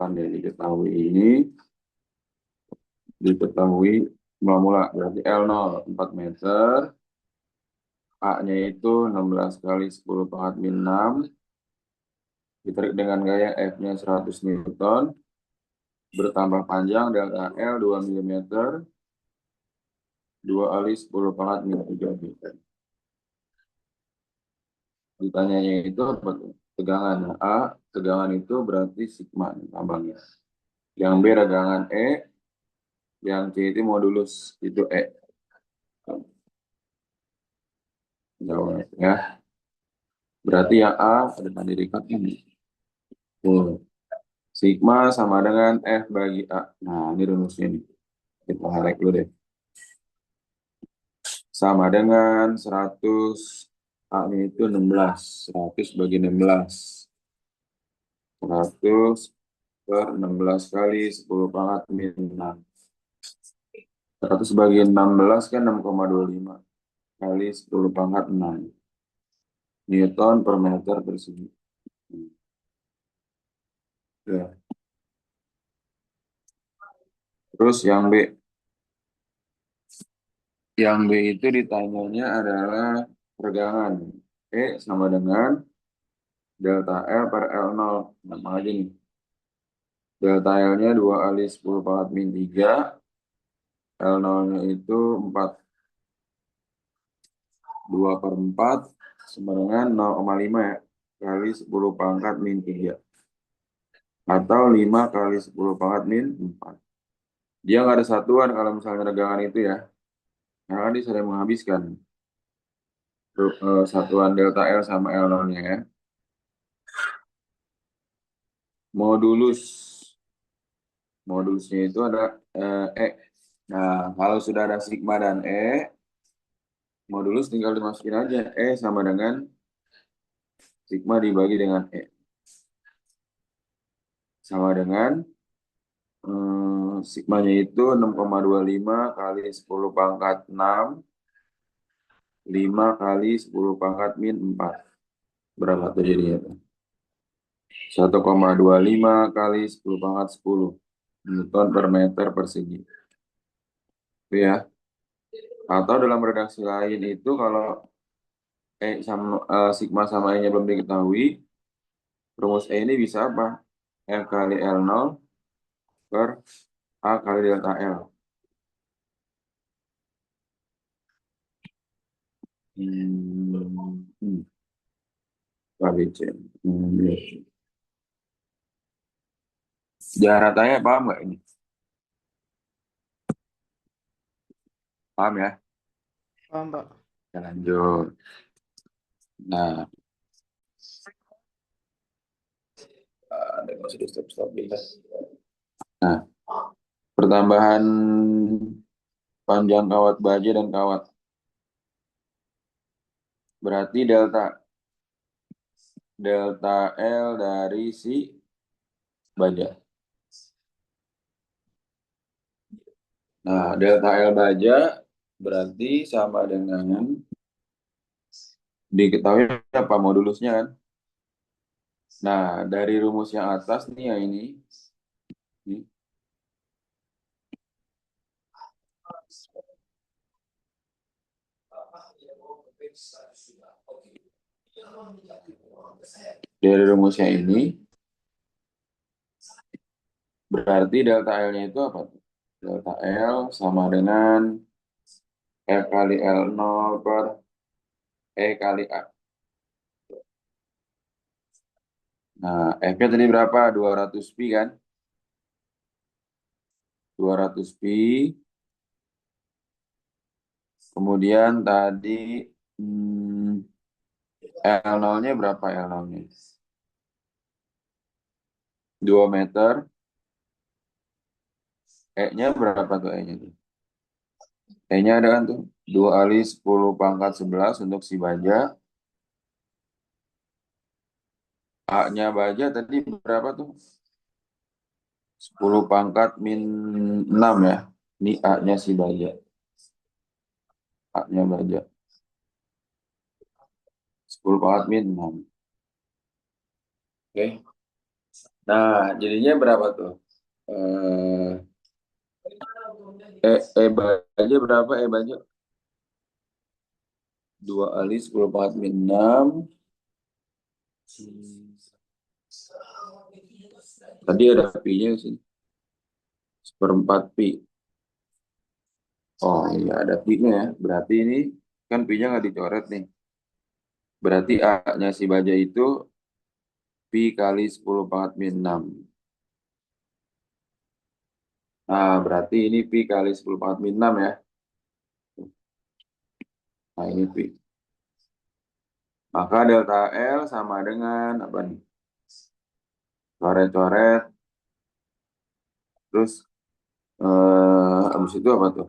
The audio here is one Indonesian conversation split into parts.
Diketahui ini, diketahui mula-mula berarti L0 4 meter, A-nya itu 16 kali 10 pangkat min 6, ditarik dengan gaya F-nya 100 Newton, bertambah panjang delta L 2 mm, 2 kali 10 pangkat min 3 meter. Ditanyanya itu apa tuh? Tegangan. A, tegangan itu berarti sigma tambahnya. Yang B, regangan E, yang C itu modulus itu E. Jawab ya. Berarti yang A ada dirikat ini. Tuh. Sigma sama dengan F bagi A. Nah, ini rumusnya nih. Kita highlight dulu deh. Sama dengan 100, A-nya itu 16. 100 bagi 16. 100 per 16 kali 10 pangkat min 6. 100 bagi 16 kan 6,25 kali 10 pangkat 6. Newton per meter persegi. Ya. Terus yang B. Yang B itu ditanyanya adalah regangan. E sama dengan delta L per L0. Nama aja nih. Delta L-nya 2 kali 10 pangkat min 3. L0-nya itu 4. 2 per 4 sama dengan 0,5 ya. Kali 10 pangkat min 3. Atau 5 kali 10 pangkat min 4. Dia nggak ada satuan kalau misalnya regangan itu ya. Karena dia sering menghabiskan satuan delta L sama L0-nya ya. Modulus. Modulusnya itu ada E. Nah, kalau sudah ada sigma dan E, modulus tinggal dimasukin aja. E sama dengan sigma dibagi dengan E. Sama dengan sigmanya itu 6,25 kali 10 pangkat 6, 5 kali 10 pangkat min 4. Berapa tuh jadinya? 1,25 kali 10 pangkat 10. Newton per meter persegi. Itu ya. Atau dalam redaksi lain itu kalau sigma sama E-nya belum diketahui, rumus E ini bisa apa? F kali L0 per A kali delta L. ABC. Jangan tanya, paham nggak ini? Paham ya? Paham, Pak. Ya, lanjut. Nah, ada masih di stop-stop bisa. Nah, pertambahan panjang kawat baja dan kawat. Berarti delta L dari si baja. Nah, delta L baja berarti sama dengan diketahui apa modulusnya kan? Nah, dari rumus yang atas nih ya ini. Dari rumusnya ini berarti delta L-nya itu apa? Delta L sama dengan F kali L0 per E kali A. Nah, F-nya tadi berapa? 200 pi kan? 200 pi. Kemudian tadi L0-nya berapa L0-nya? 2 meter. E-nya berapa tuh E-nya tuh? E-nya ada kan tuh? 2 kali 10 pangkat 11 untuk si baja. A-nya baja tadi berapa tuh? 10 pangkat min 6 ya. Ini A-nya si baja. A-nya baja. 10 pangkat min 6. Oke. Nah, jadinya berapa tuh? Eh, baja berapa? Baja 2 kali 10 pangkat min 6. Tadi ada pi-nya di sini. Seperempat pi. Oh iya, ada pi-nya ya. Berarti ini kan pi-nya nggak dicoret nih. Berarti A-nya si baja itu pi kali 10 pangkat min 6. Nah, berarti ini pi kali 10 pangkat min 6 ya. Nah, ini pi. Maka delta L sama dengan apa nih? Coret-coret. Terus habis itu apa tuh?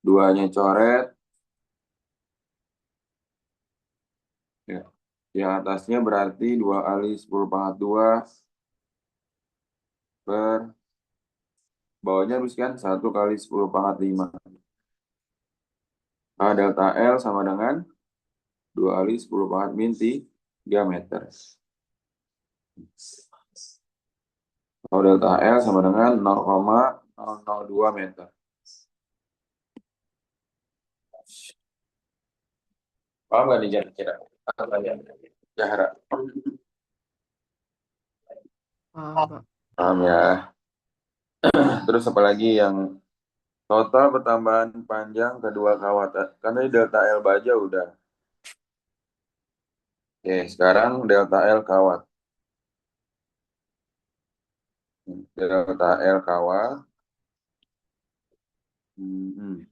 Duanya coret. Ya. Yang atasnya berarti 2 kali 10 pangkat 2 per bawahnya habis kan 1 kali 10 pangkat 5. Nah, delta L sama dengan 2 kali 10 pangkat min 3 meter. Atau delta L sama dengan 0,002 meter. Paham nggak nih kira-kira? Apa ya? Jahra. Paham, Pak. Paham ya. Terus apa lagi yang total pertambahan panjang kedua kawat. Karena ini delta L baja udah. Oke, sekarang delta L kawat. Delta L kawat. Hmm.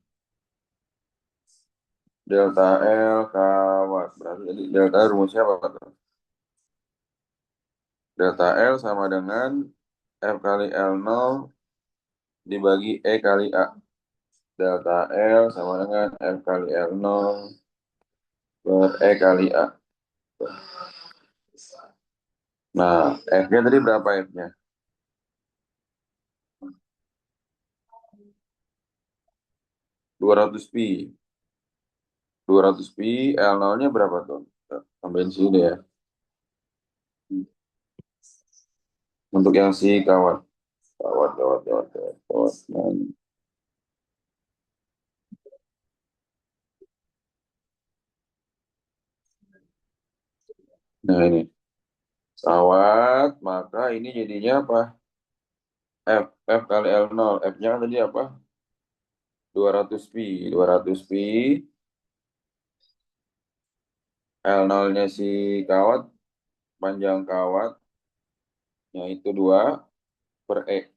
Delta L kawat. Berarti jadi delta rumusnya apa tuh? Delta L sama dengan F kali L0 dibagi E kali A. Delta L sama dengan F kali L0 per E kali A. Nah, F-nya tadi berapa F-nya? 200 pi. 200 pi, L0-nya berapa tuh? Tambahin sini ya. Untuk yang si kawat. Kawat. Nah ini. Kawat, maka ini jadinya apa? F kali L0. F-nya kan tadi apa? 200 pi. 200 pi. L0-nya si kawat, panjang kawat, yaitu 2 per E.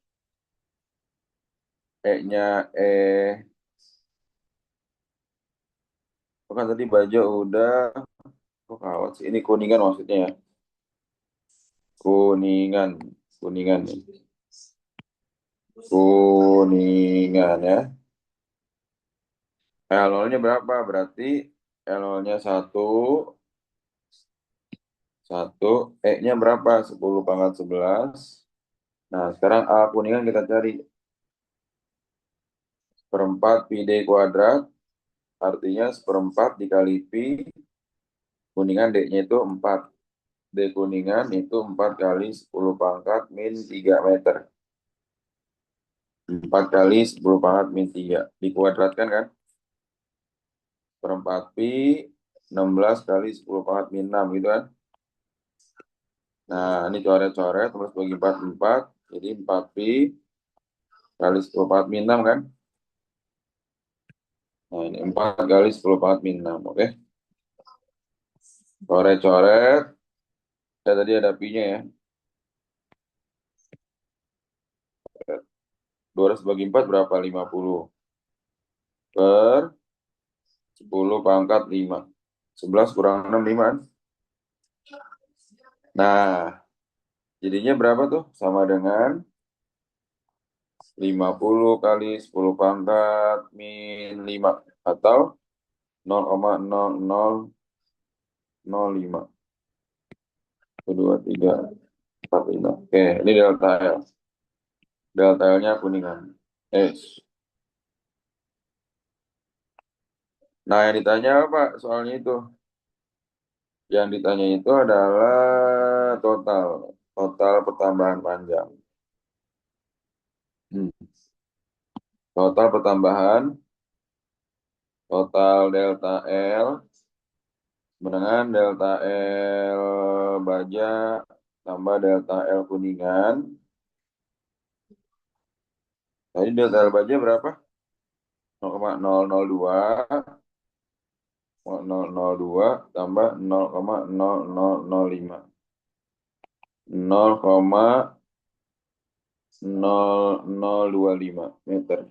E-nya kan tadi baja udah, kok kawat sih? Ini kuningan maksudnya ya. Kuningan. Kuningan nih. Kuningan ya. L0-nya berapa? Berarti L0-nya 1, 1. E-nya berapa? 10 pangkat 11. Nah, sekarang A kuningan kita cari. Seperempat pi D kuadrat. Artinya seperempat dikali pi. Kuningan D-nya itu 4. D kuningan itu 4 kali 10 pangkat min 3 meter. 4 kali 10 pangkat min 3. Dikuadratkan kan? Seperempat pi 16 kali 10 pangkat min 6 gitu kan? Nah, ini coret-coret, terus bagi 4. Jadi 4 pi kali 10 pangkat min 6 kan? Nah, ini 4 kali 10 pangkat min 6, oke? Coret-coret, ya tadi ada pi-nya ya. 200 bagi 4 berapa? 50. Per 10 pangkat 5. 11 kurang 6, 5 kan? Nah, jadinya berapa tuh? Sama dengan 50 kali 10 pangkat min 5. Atau 0,0005. 1, 2, 3, 4, 5. Oke, ini delta L. Delta L-nya kuningan. Nah, yang ditanya apa soalnya itu? Yang ditanya itu adalah total, total pertambahan panjang. Hmm. Total pertambahan, total delta L, dengan delta L baja tambah delta L kuningan. Tadi delta L baja berapa? 0,002, 0,002 tambah 0,0005. 0,0025 meter.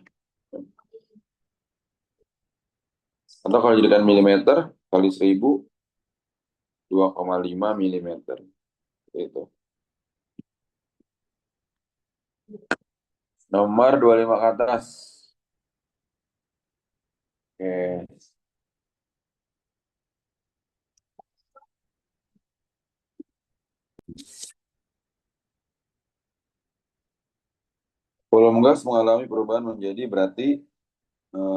Atau kalau jadikan milimeter kali 1000, 2,5 milimeter. Itu. Nomor 25 ke atas. Oke. Volume gas mengalami perubahan menjadi berarti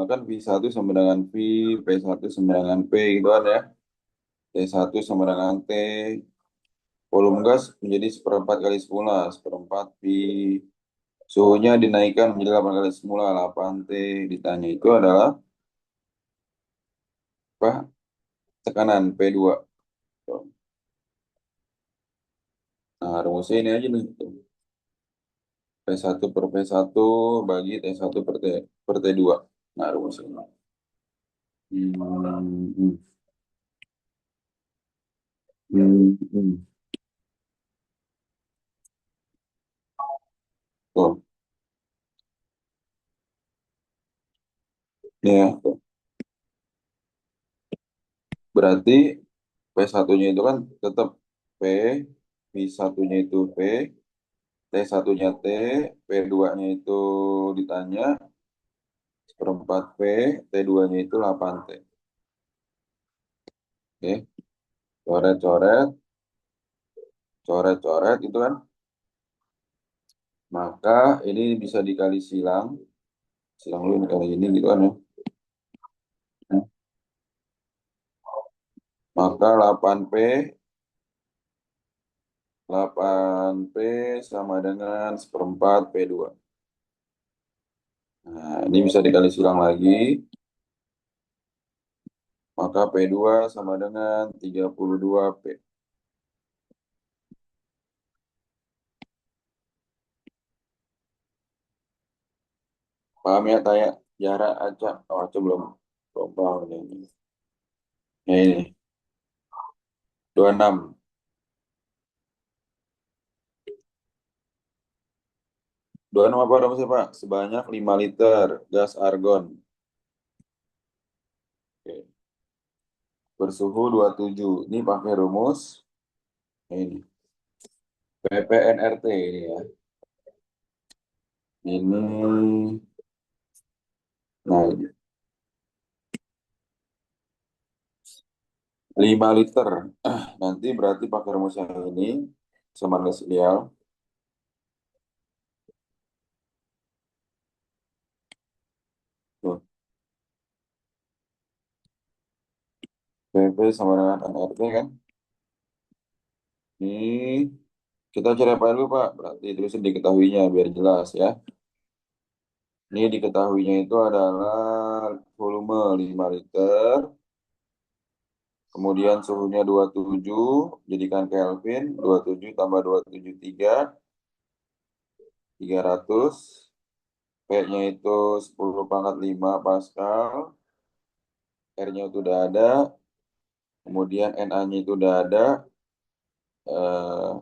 kan V1 sama dengan V, P1 sama dengan P gitu kan ya. T1 sama dengan T. Volume gas menjadi seperempat kali semula, seperempat V. Suhunya dinaikkan menjadi 8 kali semula, 8 T. Ditanya itu adalah apa? Tekanan P2. Nah, rumusnya ini aja nih. P1 per P1 bagi T1 per T2. Nah, rumusnya. Hmm, hmm. Tuh, ya. Tuh. Berarti P1-nya itu kan tetap P, V1-nya itu P, T1-nya T, P2-nya itu ditanya, seperempat P, T2-nya itu 8 T. Oke, coret-coret, coret-coret itu kan. Maka ini bisa dikali silang, silang dulu kali ini gitu kan ya. Maka 8P, 8P sama dengan seperempat P2. Nah, ini bisa dikali silang lagi. Maka P2 sama dengan 32P. Paham ya, kayak jarak acak. Oh, acak belum paham ini. Ya ini, 26. 26 apa rumusnya, Pak? Sebanyak 5 liter gas argon. Oke. Bersuhu 27. Ini pakai rumus ini. PPNRT ini ya. Ini, nah ini. 5 liter. Nanti berarti pakai rumus yang ini. Sama dengan ideal. Tuh. PP sama dengan NRT kan. Ini kita cari apa dulu, Pak? Berarti terus diketahuinya biar jelas ya. Ini diketahuinya itu adalah volume 5 liter, kemudian suhunya 27, jadikan Kelvin, 27 tambah 273, 300, P-nya itu 10 pangkat 5 Pascal, R-nya itu udah ada, kemudian Na-nya itu udah ada,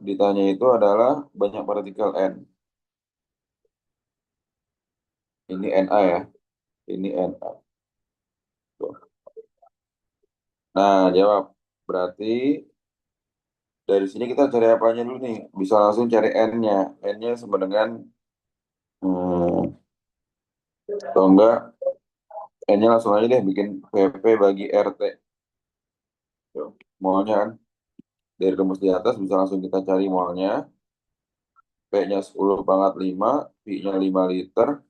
ditanya itu adalah banyak partikel N. Ini Na ya, ini Na. Tuh. Nah, jawab. Berarti dari sini kita cari apanya dulu nih? Bisa langsung cari N-nya. N-nya sama dengan, atau enggak, N-nya langsung aja deh bikin VP bagi RT. Tuh, molnya kan. Dari rumus di atas bisa langsung kita cari molnya. P-nya 10 pangkat 5, V-nya 5 liter,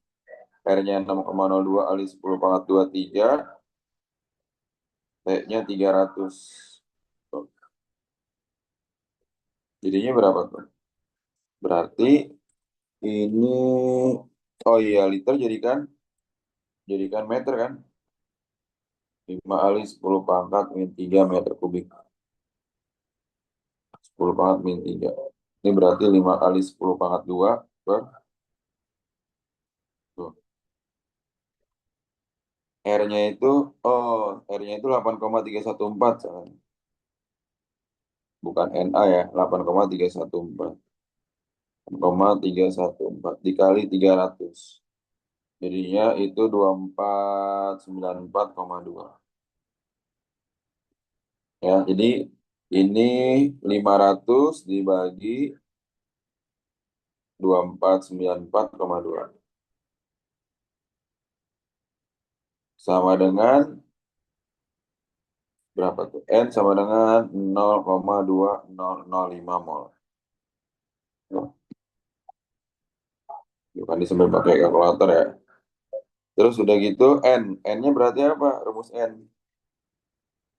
R-nya 6,02 kali 10 pangkat 23, T-nya 300. Tuh. Jadinya berapa tuh? Berarti ini, oh iya, liter jadikan meter kan? 5 kali 10 pangkat min 3 meter kubik. 10 pangkat min 3. Ini berarti 5 kali 10 pangkat 2 per, tuh. R-nya itu, oh, R-nya itu 8,314. Bukan NA ya, 8,314. 8,314 dikali 300. Jadinya itu 2494,2. Ya, jadi ini 500 dibagi 2494,2. Sama dengan berapa tuh? N sama dengan 0,2005 mol. Nah, bukan disebut pakai kalkulator ya. Terus udah gitu N. N-nya berarti apa? Rumus N.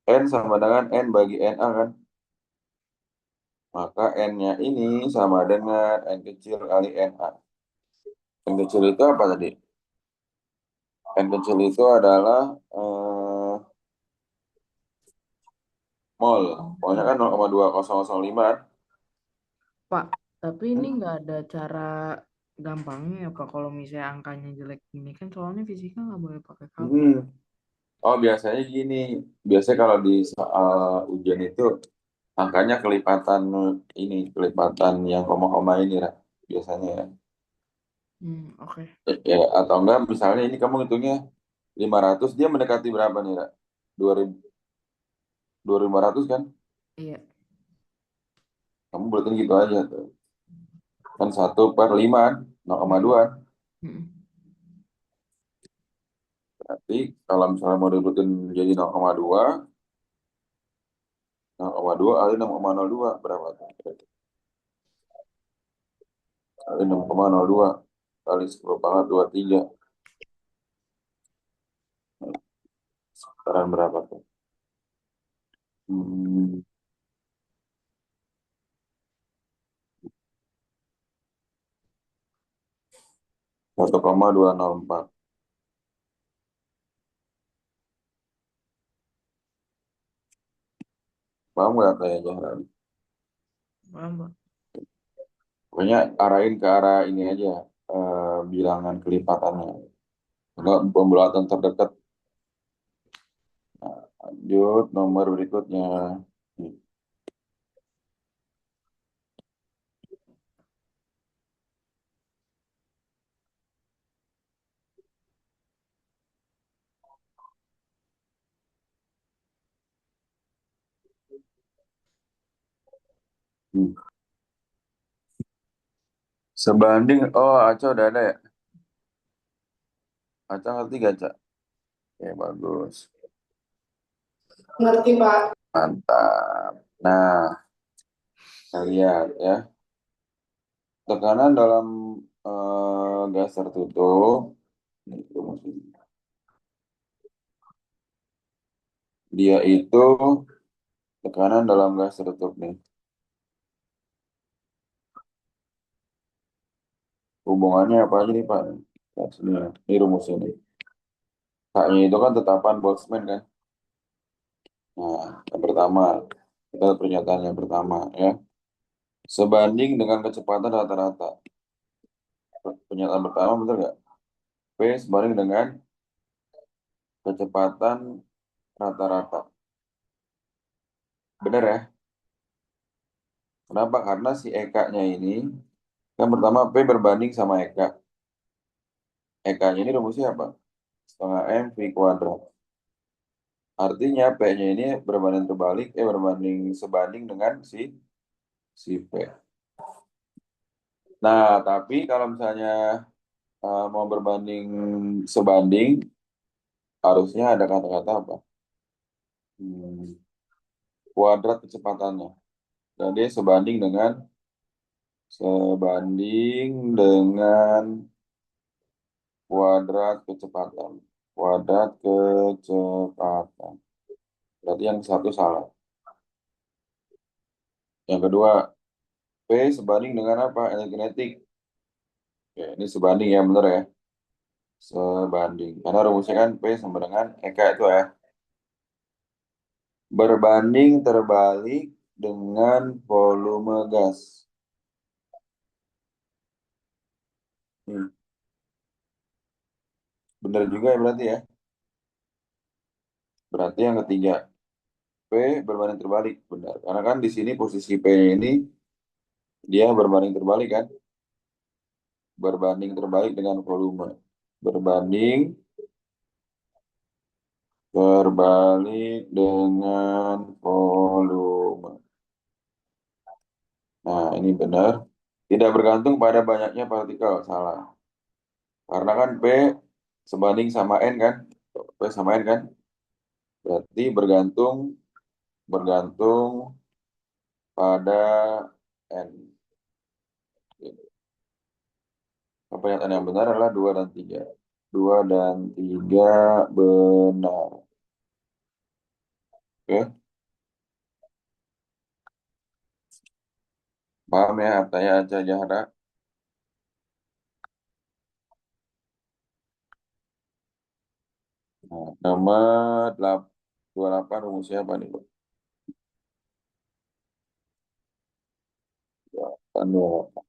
N sama dengan N bagi NA kan? Maka N-nya ini sama dengan N kecil kali NA. N kecil itu apa tadi? N kecil itu adalah mol. Pokoknya kan 0,2005. Pak, tapi ini Hmm? nggak ada cara gampangnya ya Pak kalau misalnya angkanya jelek gini kan soalnya fisika nggak boleh pakai kalkul. Hmm. Oh, biasanya gini. Biasanya kalau di soal ujian itu angkanya kelipatan ini, kelipatan yang koma-koma ini, Ra. Biasanya ya. Oke. Ya, atau enggak misalnya ini kamu hitungnya 500, dia mendekati berapa nih, Ra? 2000, 2500 kan? Iya. Kamu berarti gitu aja tuh. Kan 1/5 kan? Mm-mm. 0,2. Mm-mm. Berarti kalau misalnya mau dibutuhin jadi 0,2, 0,2 kali 6,02 berapa tuh? Kali 6,02 kali 10 pangkat 23. Sekarang berapa tuh? Hmm, 1,204. Paham nggak kayak Jahrani? Paham, Pak? Pokoknya arahin ke arah ini aja, bilangan kelipatannya. Enggak pembulatan terdekat. Nah, lanjut nomor berikutnya. Hmm. Sebanding, oh Aca udah ada ya? Aca ngerti gak, Ca? Oke, bagus. Ngerti, Pak. Mantap. Nah, kita lihat ya. Tekanan dalam gas tertutup. Ini rumusnya. Dia itu tekanan dalam gas tertutup nih. Hubungannya apa aja nih, Pak? Lihat sini ya. Ini rumusnya nih. K-nya itu kan tetapan Boltzmann kan. Nah, yang pertama, kita lihat pernyataan yang pertama ya. Sebanding dengan kecepatan rata-rata. Pernyataan pertama betul nggak? P sebanding dengan kecepatan rata-rata. Benar ya? Kenapa? Karena si Eka-nya ini, kan pertama P berbanding sama Eka. Eka-nya ini rumusnya apa? Setengah M V kuadrat. Artinya P-nya ini berbanding terbalik, berbanding sebanding dengan si P. Nah, tapi kalau misalnya mau berbanding sebanding, harusnya ada kata-kata apa? Hmm, kuadrat kecepatannya. Jadi sebanding dengan kuadrat kecepatan. Kuadrat kecepatan. Berarti yang satu salah. Yang kedua, P sebanding dengan apa? Elektronetik. Oke, ini sebanding ya, bener ya? Sebanding. Karena rumusnya kan P sama dengan EK itu ya. Berbanding terbalik dengan volume gas. Hmm, bener juga ya berarti ya. Berarti yang ketiga, P berbanding terbalik. Benar. Karena kan di sini posisi P-nya ini dia berbanding terbalik kan? Berbanding terbalik dengan volume. Berbanding terbalik dengan volume. Nah, ini benar. Tidak bergantung pada banyaknya partikel. Salah. Karena kan P sebanding sama N kan? P sama N kan? Berarti bergantung bergantung pada N. Pernyataan yang benar adalah 2 dan 3. 2 dan 3 benar. Oke, paham ya artinya Aca Jahara? Nah, nomor 28 rumusnya apa nih, Bang? 28.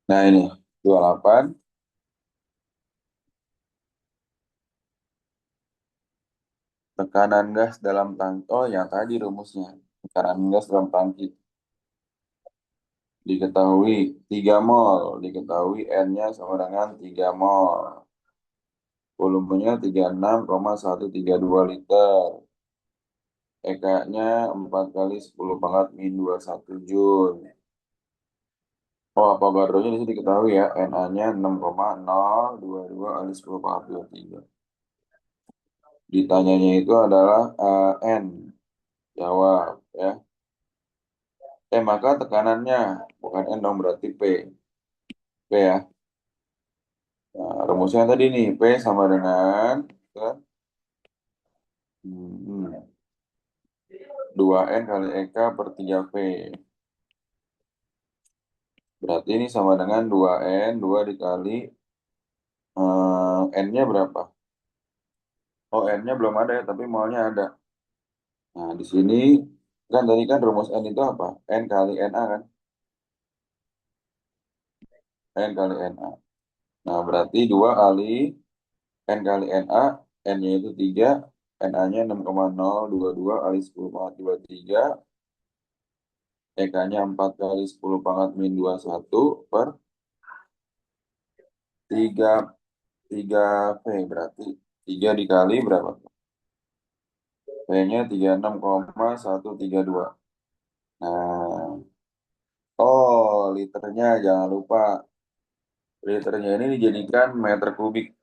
Nah, ini 28. Tekanan gas dalam tangki. Oh, yang tadi rumusnya. Tekanan gas dalam tangki. Diketahui 3 mol. Diketahui N-nya sama dengan 3 mol. Volumenya 36,132 liter. EK-nya 4 kali 10 pangkat min 21 Joule. Oh, Avogadro-nya di sini diketahui ya. Na-nya 6,022 kali 10 pangkat 23. Ditanyanya itu adalah N. Jawab ya. Maka tekanannya bukan N dong, berarti P. P ya. Nah, rumusnya tadi nih, P sama dengan kan, 2N kali EK per 3P. Berarti ini sama dengan 2N, 2 dikali N-nya berapa? Oh, N-nya belum ada ya, tapi maunya ada. Nah, di sini kan tadi kan rumus N itu apa? N kali NA kan? N kali NA. Nah, berarti 2 kali N kali NA, N-nya itu 3, NA-nya 6,022 kali 10 pangkat 23, EK-nya 4 kali 10 pangkat min 21 per 3, 3P, berarti 3 dikali berapa? P-nya 36,132. Nah, oh, liternya jangan lupa. Liternya ini dijadikan meter kubik.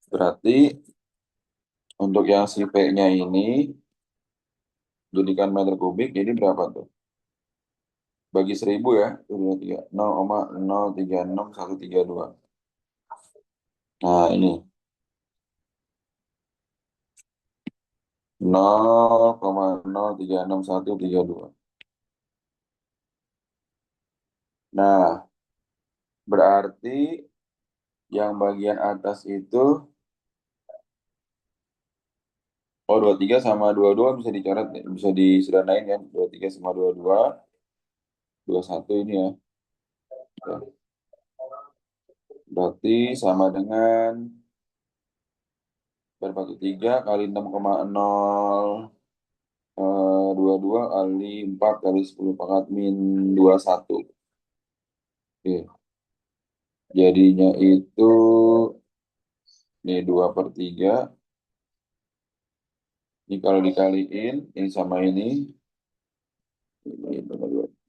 Berarti untuk yang si P-nya ini jadikan meter kubik, jadi berapa tuh? Bagi 1000 ya, itu 23. 0,036132. Nah, ini 0,0366132. Nah, berarti yang bagian atas itu, oh 23 sama 22 bisa dicoret, bisa disederhanain kan? 23 sama 22, 21 ini ya. Oke. Berarti sama dengan berapa tuh? 3 kali 6,022 kali 4 kali 10 pangkat min 21. Oke. Jadinya itu ini 2/3. Ini kalau dikaliin, ini sama ini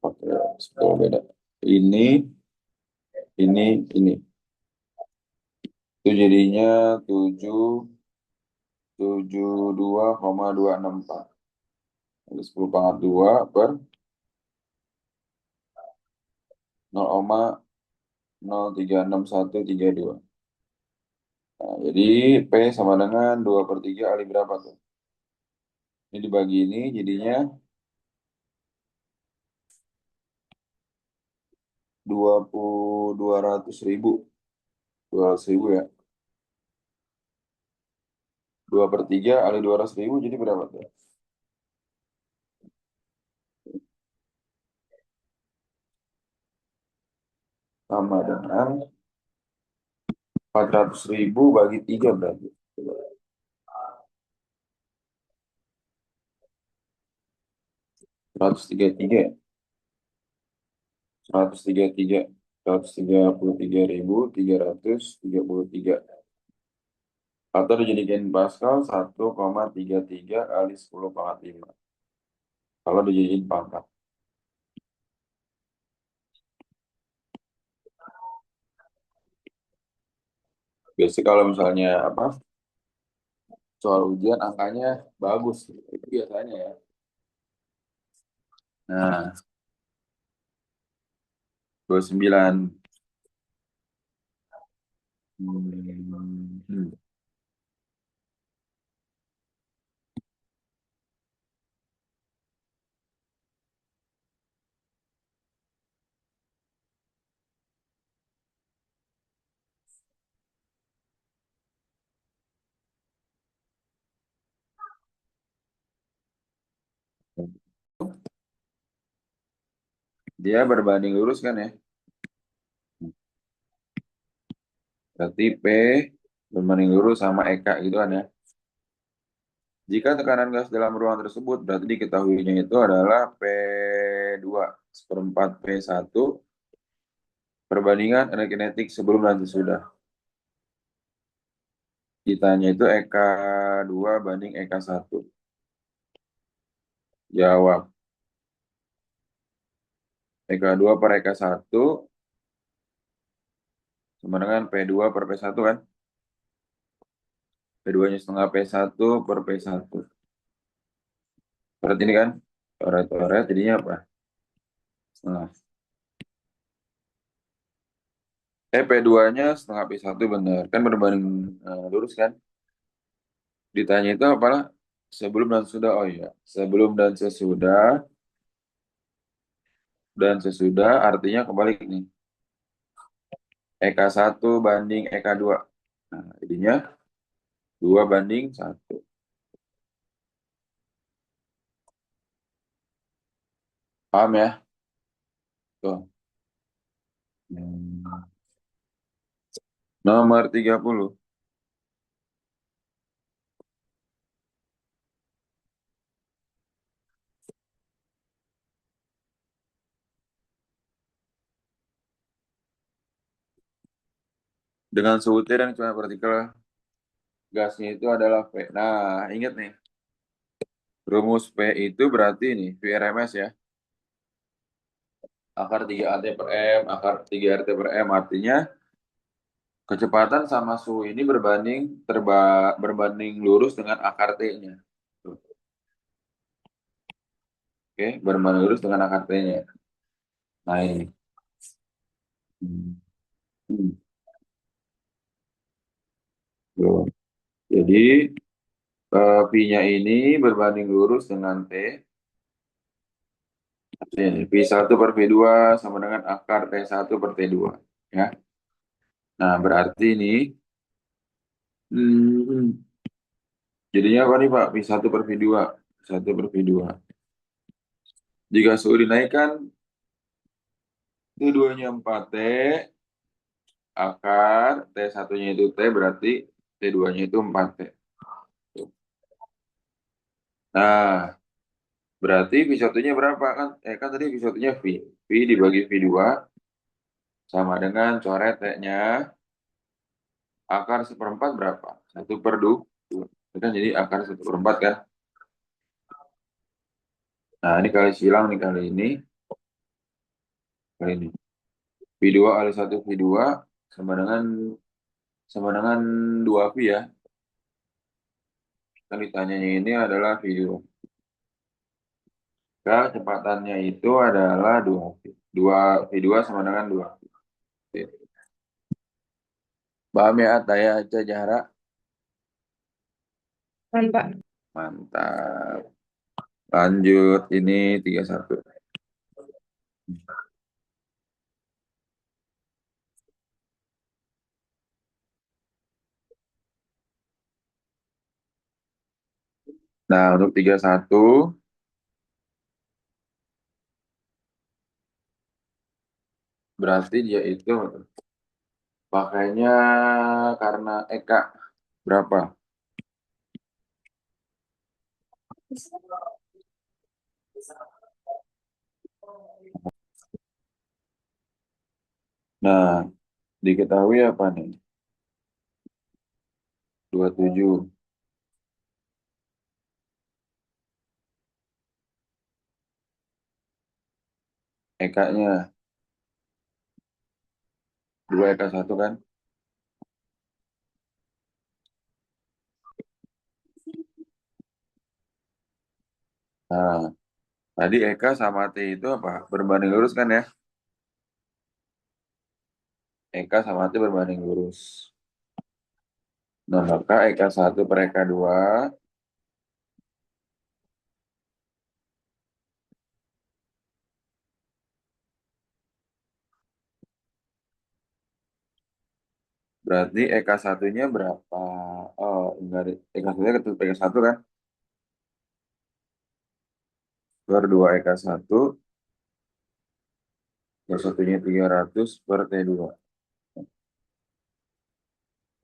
pakai sebetulnya beda. Ini, ini. Itu jadinya 772,264. Jadi 10 pangkat 2 per 0,0363132. Nah, jadi P sama dengan 2 per 3 kali berapa tuh? Ini dibagi ini jadinya 200.000. 200.000 ya. 2 per 3 kali 200.000 jadi berapa tuh? Sama dengan 400.000 bagi 3 berarti. 133 ya? 133. 133.333. Atau dijadikan Pascal 1,33 kali 10 pangkat 5. Kalau dijadiin pangkat. Biasanya kalau misalnya apa soal ujian angkanya bagus. Itu biasanya ya. Nah, 29. Hmm. Dia berbanding lurus kan ya? Berarti P berbanding lurus sama Eka gitu kan ya? Jika tekanan gas dalam ruangan tersebut, berarti diketahuinya itu adalah P2 seperempat P1 perbandingan energi kinetik sebelum dan sesudah. Ditanya itu Eka 2 banding Eka 1. Jawab. Eka 2 per Eka 1 sama dengan P2 per P1 kan? P2-nya setengah P1 per P1. Berarti ini kan? Coret-coret jadinya apa? Setengah. P2-nya setengah P1 benar. Kan berbanding lurus kan? Ditanya itu apalah? Sebelum dan sesudah. Oh iya. Sebelum dan sesudah artinya kebalik nih. Eka 1 banding Eka 2. Nah, jadinya 2 banding 1. Paham ya? Tuh. Hmm. Nomor 30. Dengan suhu T dan kecepatan partikel gasnya itu adalah V. Nah, ingat nih. Rumus P itu berarti nih, VRMS ya. Akar 3 AT per M, akar 3 RT per M. Artinya kecepatan sama suhu ini berbanding lurus dengan akar T-nya. Oke, berbanding lurus dengan akar T-nya. Nah, ini. Hmm. Hmm. Tuh. Jadi, Pi-nya ini berbanding lurus dengan T. Ini, Pi 1 per Pi 2 sama dengan akar T1 per T2. Ya. Nah, berarti ini, hmm, jadinya apa nih Pak? Pi 1 per Pi 2. 1 per Pi 2. Jika suhu dinaikkan, T2-nya 4T, akar T1-nya itu T, berarti T2-nya itu 4T. Nah, berarti V1-nya berapa kan? Kan tadi V1-nya V. V dibagi V2 sama dengan coret T-nya akar 1/4 berapa? 1/2. Itu kan jadi akar 1/4 kan? Nah, ini kali silang nih kali ini. Kali ini. V2 kali 1 V2 sama dengan sama dengan 2V ya. Yang ditanyanya ini adalah video. Kecepatannya itu adalah 2V. 2V2 sama dengan 2V. Paham ya, Ataya Aca Jahara? Kan, Pak. Mantap. Lanjut, ini 31. Nah, untuk 31, berarti dia itu pakainya karena Eka berapa? Nah, diketahui apa nih? 27. Eka-nya 2 Eka 1 kan? Nah, tadi Eka sama T itu apa? Berbanding lurus kan ya? Eka sama T berbanding lurus. Nah, maka Eka 1 per Eka 2 berarti Eka satunya berapa? Oh, enggak deh. Eka satunya ketemu Eka 1 kan? Per 2 Eka 1, yang satunya 300 per T2.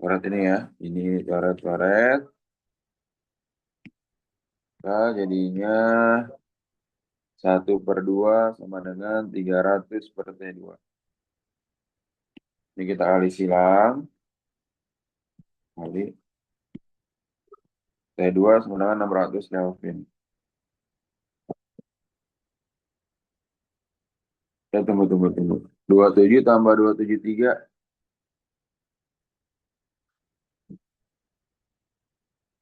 Coret ini ya. Ini coret-coret. Nah, jadinya 1/2 sama dengan 300 per T2. Ini kita kali silang. Kali T2 sama dengan 600 Kelvin. Ya, tunggu. 27 tambah 273.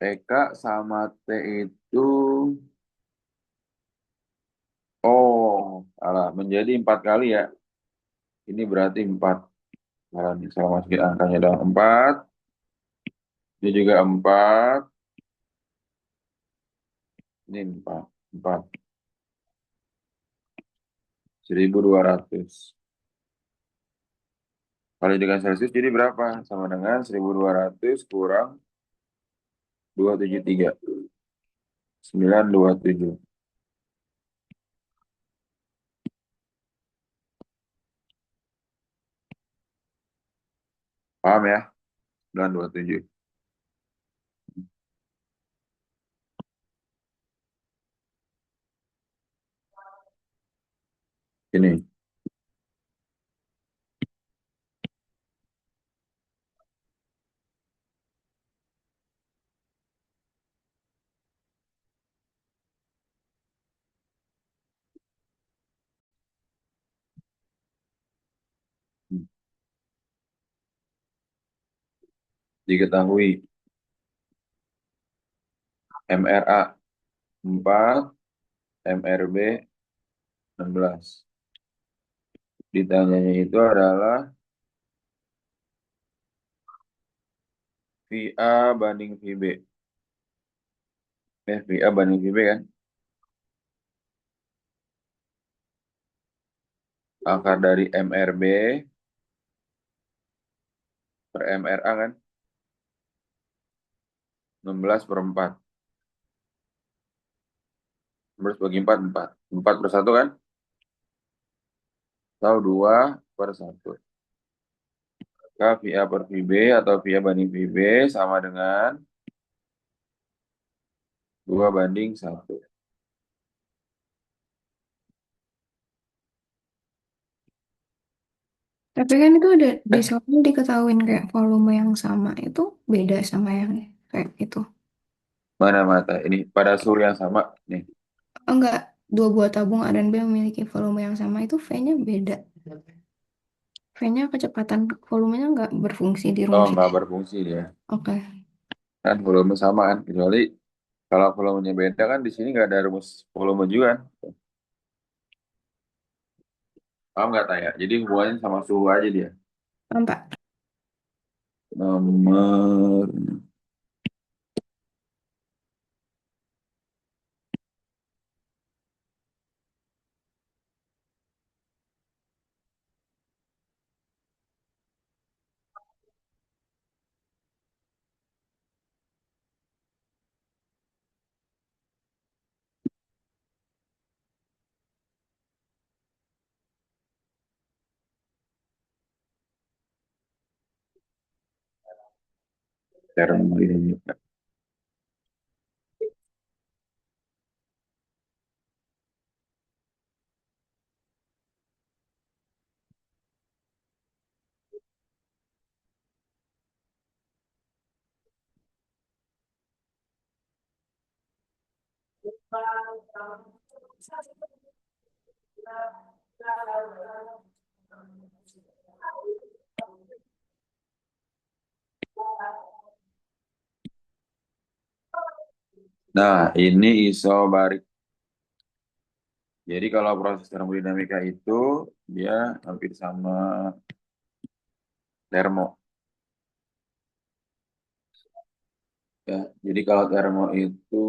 Eka sama T itu, oh, salah. Menjadi 4 kali ya. Ini berarti 4. Salah nih, salah masukin angkanya dalam 4. Ini juga 4. Ini 4. 4. 1200. Kali dengan Celcius jadi berapa? Sama dengan 1200 kurang 273. 927. Paham ya? 927. Ini. Diketahui MRA 4, MRB 16. Ditanyanya itu adalah VA banding VB. VA banding VB kan? Akar dari MRB per MRA kan? 16/4. 16 bagi 4, 4. 4/1 kan? Atau 2/1. Maka VA per VB atau VA banding VB sama dengan 2/1. Tapi kan itu ada di soalnya diketahuin kayak volume yang sama itu beda sama yang kayak itu. Mana mata? Ini pada suhu yang sama. Nih. Enggak, dua buah tabung A dan B memiliki volume yang sama itu V-nya beda. V-nya kecepatan volumenya nggak berfungsi di Oh, rumus itu. nggak berfungsi dia. Oke. Kan volume sama kan, kecuali kalau volumenya beda kan di sini nggak ada rumus volume juga kan. Paham nggak Taya? Jadi hubungannya sama suhu aja dia. Paham, Pak? Nomor. Termodinamika. Nah, ini isobarik. Jadi kalau proses termodinamika itu dia hampir sama termo. Ya, jadi kalau termo itu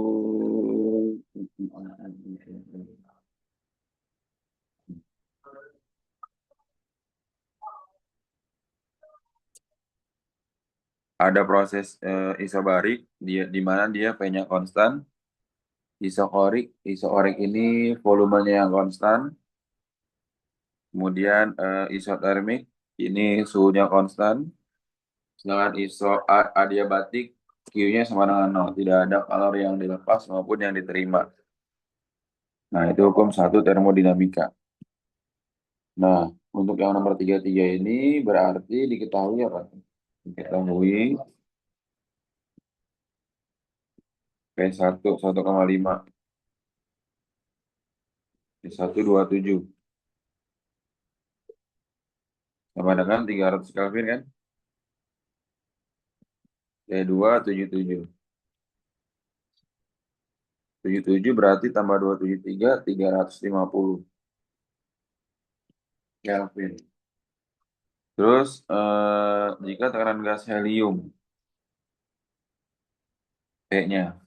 ada proses isobarik dia di mana dia P-nya konstan, isokorik ini volumenya yang konstan, kemudian isotermik ini suhunya konstan, sedangkan adiabatik Q-nya sama dengan nol, tidak ada kalori yang dilepas maupun yang diterima. Nah, itu hukum satu termodinamika. Nah, untuk yang nomor 33 ini berarti diketahui apa? Diketahui P1 1,5, P1 27 sama dengan 300 Kelvin kan? P2 77. 77 berarti tambah 273 350 Kelvin. Terus jika tekanan gas helium P-nya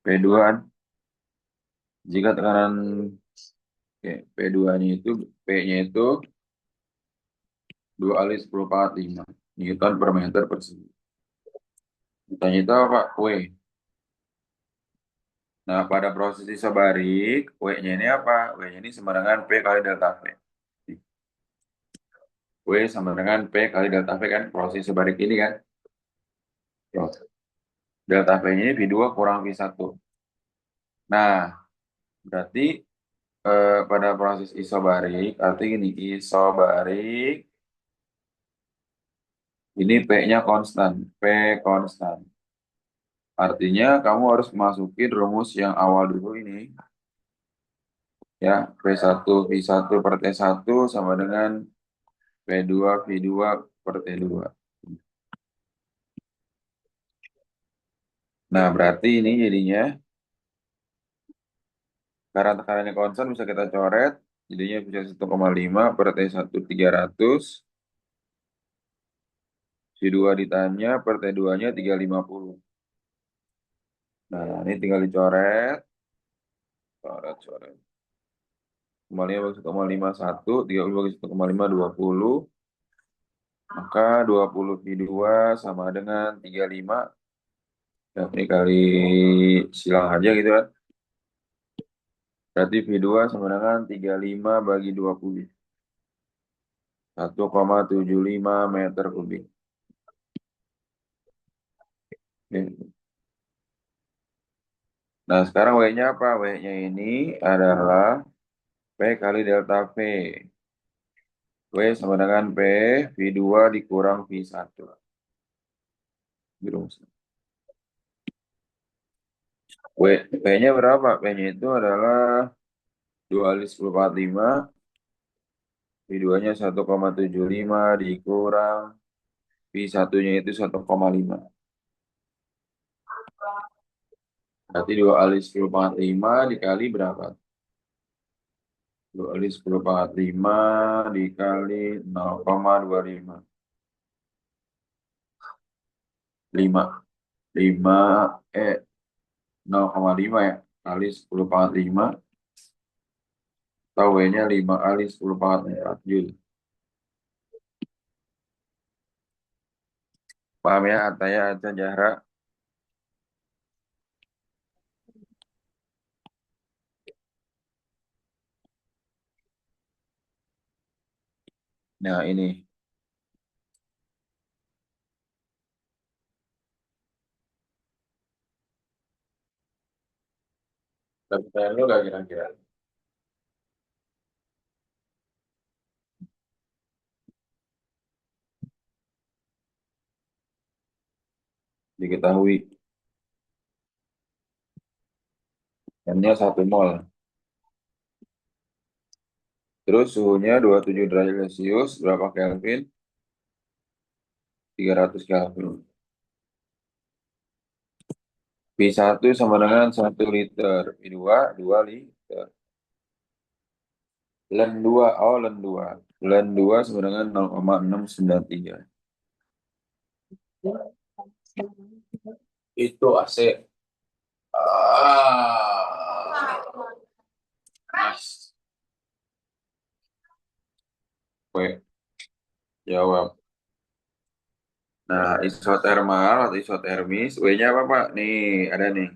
P2 kan? Jika tekanan oke, P2-nya itu P-nya itu 2 kali 10 pangkat 5 Newton per meter persegi. Ditanya itu apa? W. Nah, pada proses isobarik, W-nya ini apa? W-nya ini sama dengan P kali delta V. W sama dengan P kali delta V kan? Proses isobarik ini kan? Tuh. Delta V-nya ini V2 kurang V1. Nah, berarti pada proses isobarik, arti gini, isobarik, ini P-nya konstan. P konstan. Artinya kamu harus masukin rumus yang awal dulu ini. Ya, P1 V1 per T1 sama dengan P2 V2 per T2. Nah, berarti ini jadinya karena tekanannya konstan bisa kita coret. Jadinya bisa 1,5 per T1 300. V2 ditanya per T2-nya 350. Nah, ini tinggal dicoret. Coret, coret. Kembalinya bagi 1,51. 30 bagi 1,5, 20. Maka 20 V2 sama dengan 35. Ya, ini kali silang aja gitu kan. Berarti V2 sama dengan 35 bagi 20. 1,75 meter kubik. Oke. Nah, sekarang W-nya apa? W-nya ini adalah P kali delta V. W sama dengan P, V2 dikurang V1. Dirumuskan. P-nya berapa? P-nya itu adalah 2 kali 10 pangkat 5 V2-nya 1,75 dikurang V1-nya itu 1,5. Berarti 2 kali 10 pangkat 5 dikali berapa? 2 kali 10 pangkat 5 dikali 0,25. 5. 5, 0,5 ya. Kali 10 pangkat 5. Atau W-nya 5 kali 10 pangkat 4 Jul. Paham ya? Ataya, Aca, Jahra. Nah, ini. Tapi pertanyaan lu gak kira-kira? Diketahui. M-nya 1 mol. Terus suhunya 27 derajat Celcius. Berapa Kelvin? 300 Kelvin. V1 sama dengan 1 liter. V2, 2 liter. Len 2, oh Len 2. Len 2 sama dengan 0,693. Itu AC. Mas. Oke, jawab. Nah, isotermal atau isotermis, W-nya apa, Pak? Nih, ada nih.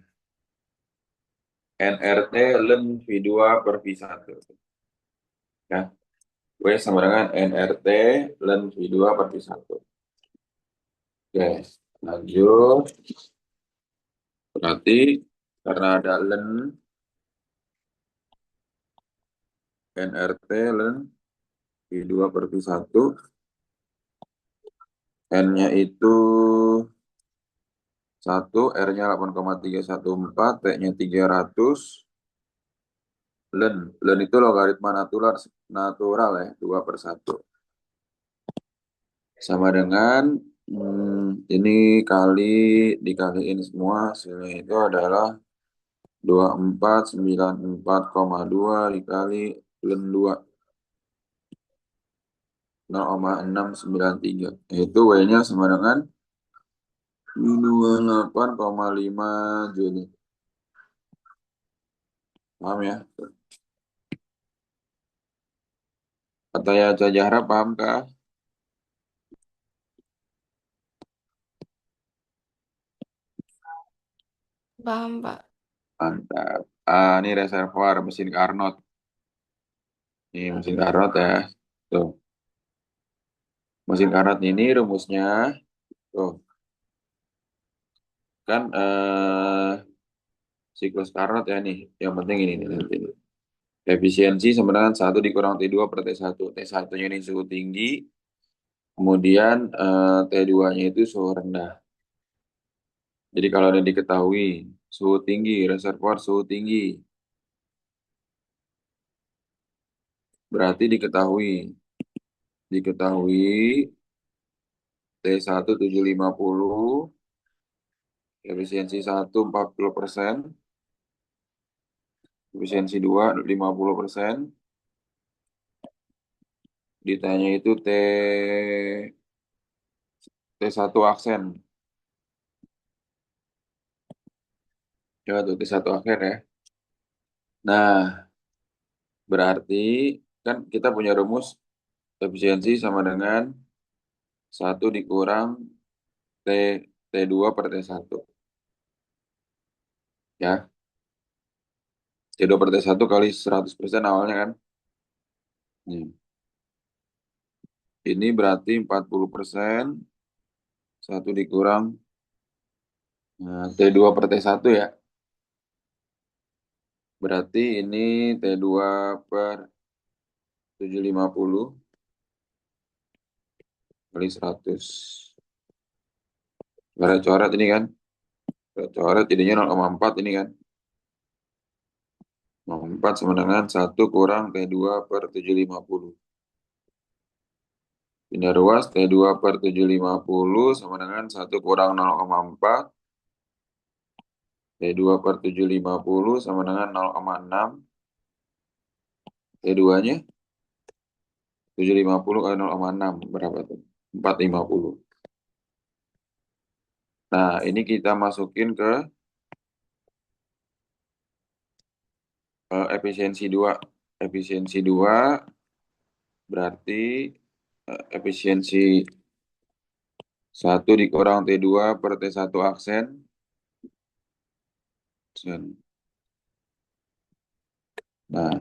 NRT Len V2 per V1. Ya, W sama dengan NRT Len V2 per V1. Oke, lanjut. Berarti karena ada Len, NRT Len V2 per V1, N-nya itu 1, R-nya 8,314, T-nya 300. Len itu logaritma natural ya, 2/1. Sama dengan ini kali dikaliin semua, hasilnya itu adalah 2494,2 dikali Len 2, 0,693. Itu W-nya sama dengan 28,5 Joule. Paham ya? Kata ya Jahra, paham kah? Paham, Pak. Mantap. Ini reservoir mesin Carnot. Ini mesin Carnot ya. Tuh. Mesin Carnot ini rumusnya, tuh. Kan siklus Carnot ya nih. Yang penting ini nih nanti. Efisiensi sama dengan 1 dikurang T2 per T1. T1-nya ini suhu tinggi. Kemudian T2-nya itu suhu rendah. Jadi kalau ada diketahui suhu tinggi, reservoir suhu tinggi, berarti diketahui T1 750, efisiensi 1 40%, efisiensi 2 50%, ditanya itu T1 aksen. Coba tuh T1 aksen ya. Nah, berarti kan kita punya rumus efisiensi sama dengan 1 dikurang T, T2 per T1. Ya, T2 per T1 kali 100% awalnya kan. Ini berarti 40%, 1 dikurang T2 per T1 ya. Berarti ini T2 per 750 kali 100. Coret-coret ini kan. Coret jadinya 0,4 ini kan. 0,4 sama dengan 1 kurang T2 per 750. Pindah ruas T2/750 sama dengan 1 kurang 0,4. T2/750 sama dengan 0,6. T2-nya 750 kali 0,6 berapa tuh? 450. Nah, ini kita masukin ke efisiensi 2. Efisiensi 2 berarti efisiensi 1 dikurang T2 per T1 aksen. Nah,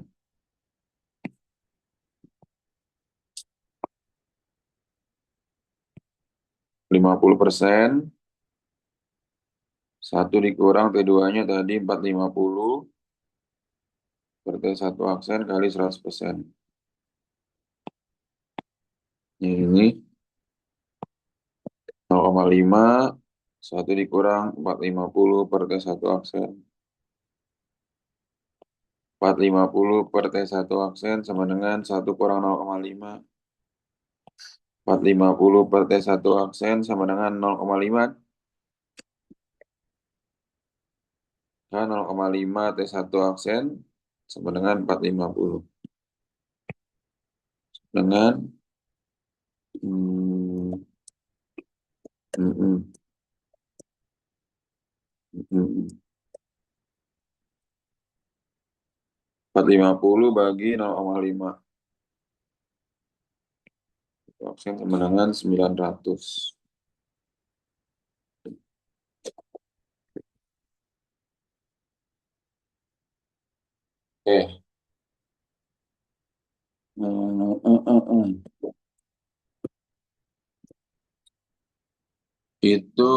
50%. 1 dikurang T2-nya tadi 450 per T1 aksen kali 100%. Ini 0,5. 1 dikurang 450 per T1 aksen. 450 per T1 aksen sama dengan 1 kurang 0,5. 450 per T1 aksen sama dengan 0,5. Kan 0,5 T1 aksen sama dengan 450. Dengan hmm, hmm, hmm, hmm, 450 bagi 0,5 aksen sama dengan 900. Oke. Itu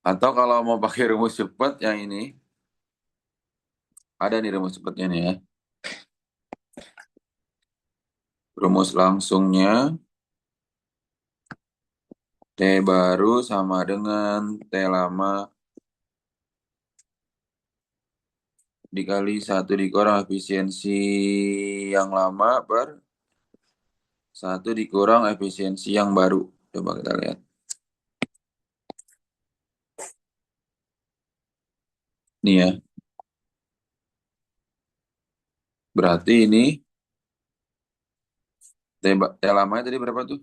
atau kalau mau pakai rumus cepat yang ini ada nih rumus cepatnya nih ya. Rumus langsungnya T baru sama dengan T lama dikali 1 dikurang efisiensi yang lama per 1 dikurang efisiensi yang baru. Coba kita lihat. Nih ya. Berarti ini T lamanya tadi berapa tuh?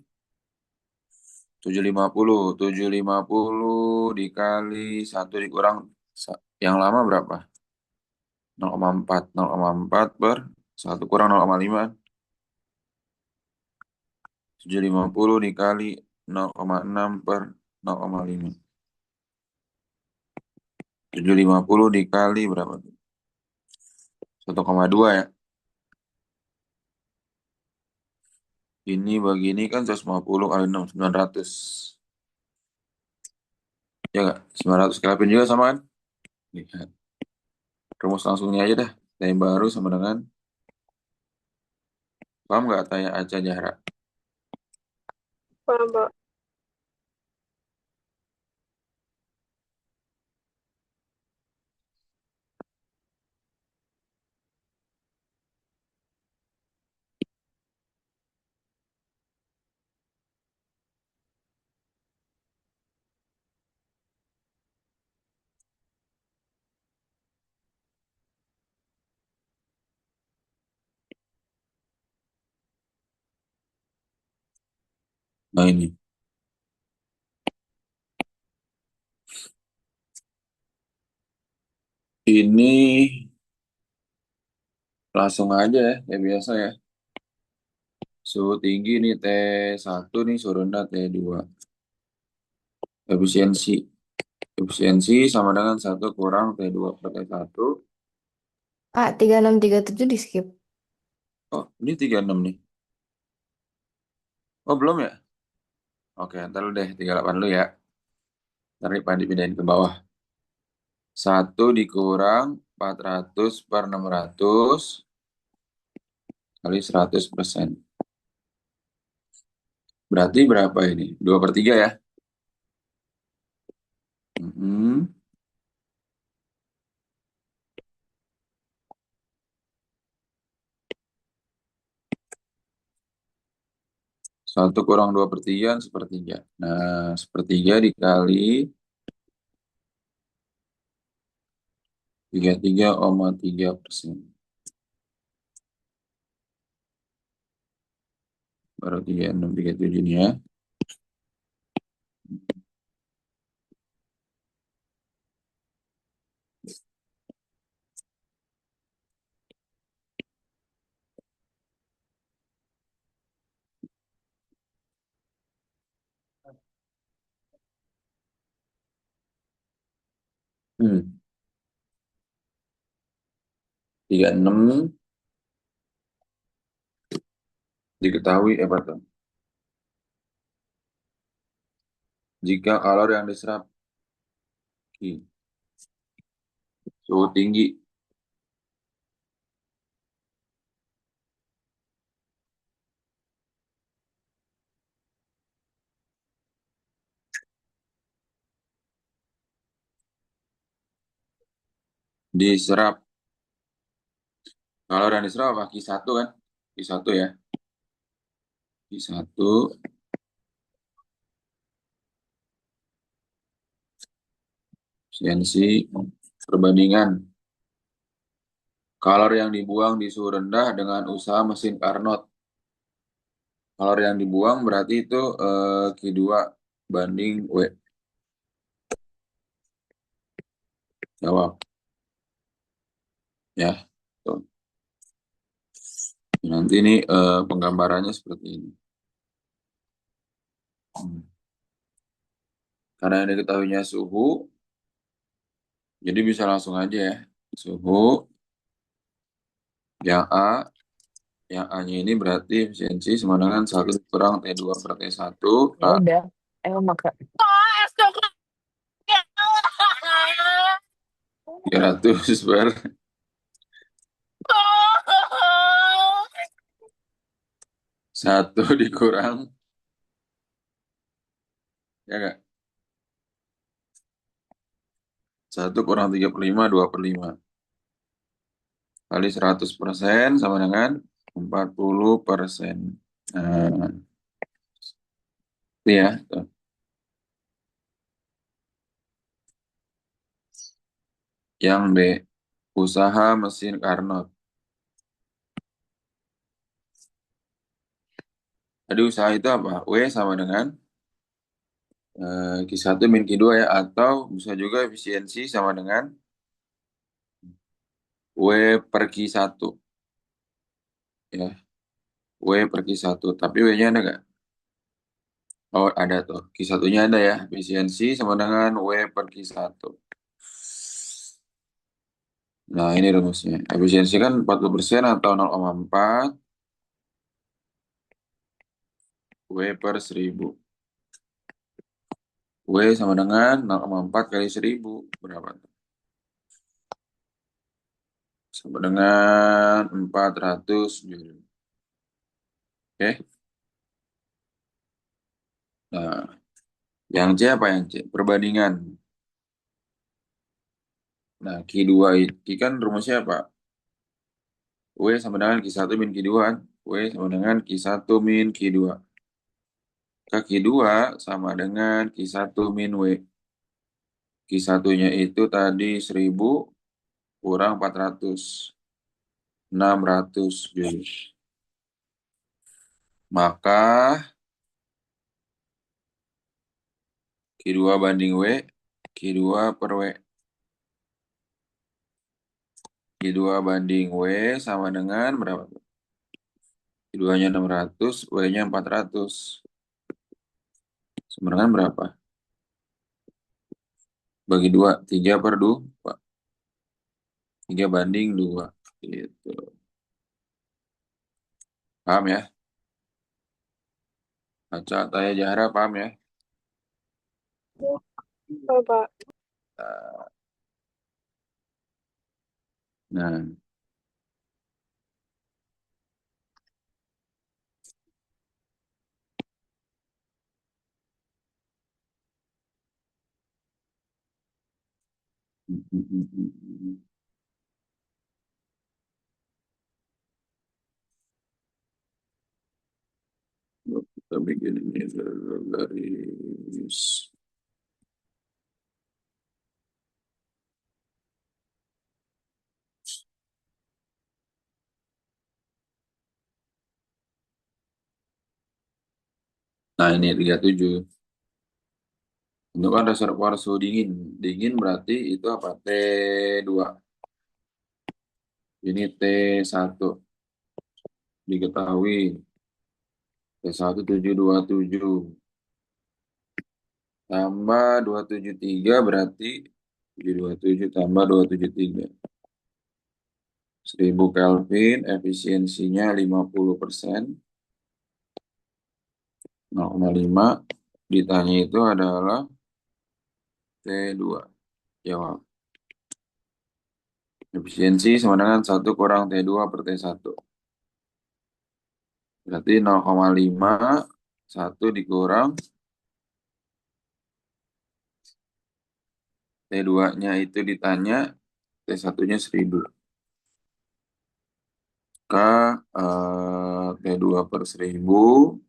750. 750 dikali 1 dikurang yang lama berapa? 0,4. 0,4 per 1 kurang 0,5. 750 dikali 0,6 per 0,5. 750 dikali berapa tuh? 1,2 ya. Ini bagi ini kan 150 kali 6, 900. Ya nggak? 900 kali juga sama kan? Lihat. Rumus langsungnya aja dah. T baru sama dengan, paham nggak tanya Aca Jahra? Paham, Pak. Nah ini. Ini langsung aja ya, kayak biasa ya. Suhu tinggi nih T1 nih, suhu rendah T2. Efisiensi. Efisiensi sama dengan 1 kurang T2 per T1. Ah, 3637 di skip. Oh, ini 36 nih. Oh, belum ya? Oke, ntar lu deh 38 dulu ya. Ntar dipindahin ke bawah. 1 dikurang 400 per 600 kali 100%. Berarti berapa ini? 2/3 ya? Mhm. 1 kurang 2/3, sepertiga. Nah, sepertiga dikali 33,3%. Baru 3637 ini ya. Hmm. 36 diketahui apa tuh? Jika kalori yang diserap suhu tinggi diserap, kalori yang diserap apa? Q1 kan? Q1 ya. Q1 efisiensi perbandingan kalori yang dibuang di suhu rendah dengan usaha mesin Carnot. Kalori yang dibuang berarti itu Q2 banding W. Jawab. Ya. Tuh. Nanti ini penggambarannya seperti ini. Hmm. Karena yang diketahuinya suhu, jadi bisa langsung aja ya. Suhu yang A, yang A-nya ini berarti efisiensi sama dengan 1 kurang T2 per T1 Ya A udah, ayo makan. 300 per 1 dikurang, ya nggak? 1 kurang 35, 2/5. Kali 100% sama dengan 40%. Nah, itu ya. Tuh. Yang B, usaha mesin Carnot. Tadi usaha itu apa? W sama dengan Q1 min Q2 ya. Atau bisa juga efisiensi sama dengan W per Q1. Ya, W per Q1. Tapi W-nya ada nggak? Oh, ada tuh. Q1-nya ada ya. Efisiensi sama dengan W per Q1. Nah, ini rumusnya. Efisiensi kan 40% atau 0,4 W per 1000. W sama dengan 0,4 kali 1000. Berapa tuh? Sama dengan 400 Joule. Oke. Nah, yang C apa yang C? Perbandingan. Nah, Q2 itu kan rumusnya apa? W sama dengan Q1 min Q2 kan? W sama dengan Q1 min Q2. Maka Q2 sama dengan Q1 min W. Q1-nya itu tadi 1000 kurang 400. 600 Joule. Maka Q2 banding W, Q2 per W. Q2 banding W sama dengan berapa? Q2-nya 600, W-nya 400. Sama dengan berapa? Bagi 2, 3 per 2. 3 banding 2. Gitu. Paham ya? Baca Taya Jahra paham ya? Bapak. Nah, Kita bikin ini garis. Nah, ini 37. Itu kan reservoir suhu dingin. Dingin berarti itu apa? T2. Ini T1. Diketahui. T1 727. Tambah 273 berarti 727 tambah 273. 1000 Kelvin, efisiensinya 50%. 0,5. Ditanya itu adalah T2. Jawab. Efisiensi sama dengan 1 kurang T2 per T1. Berarti 0,5, 1 dikurang T2-nya itu ditanya, T1-nya 1000. T2 per 1000,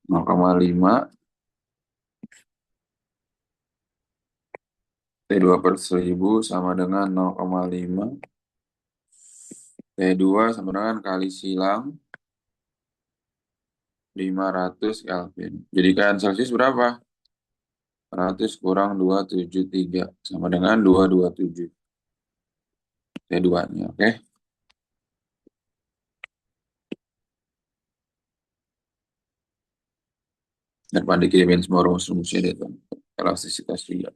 0,5. T2 per 1000 sama dengan 0,5. T2 sama dengan kali silang 500 Kelvin. Jadikan Celsius berapa? 100 kurang 273 sama dengan 227. T2-nya, oke? Daripada dikirimin semua rumus-rumusnya deh, tuh. Elastisitas juga.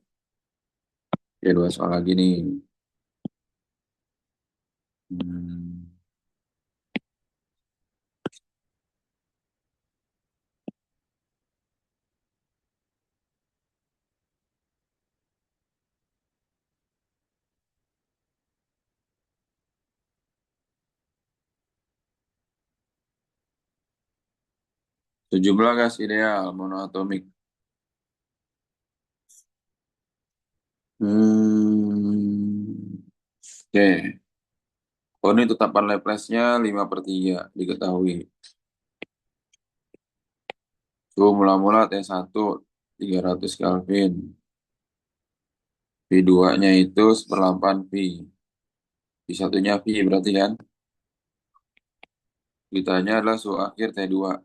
Ya, 2 soal lagi nih. Hmm. Sejumlah gas ideal monoatomik. Oke. Oh, ini tetapan Laplace-nya 5/3 diketahui. Suhu mula-mula T1 300 Kelvin. V2-nya itu 1/8 V. V1-nya V berarti kan. Ditanya adalah suhu akhir T2.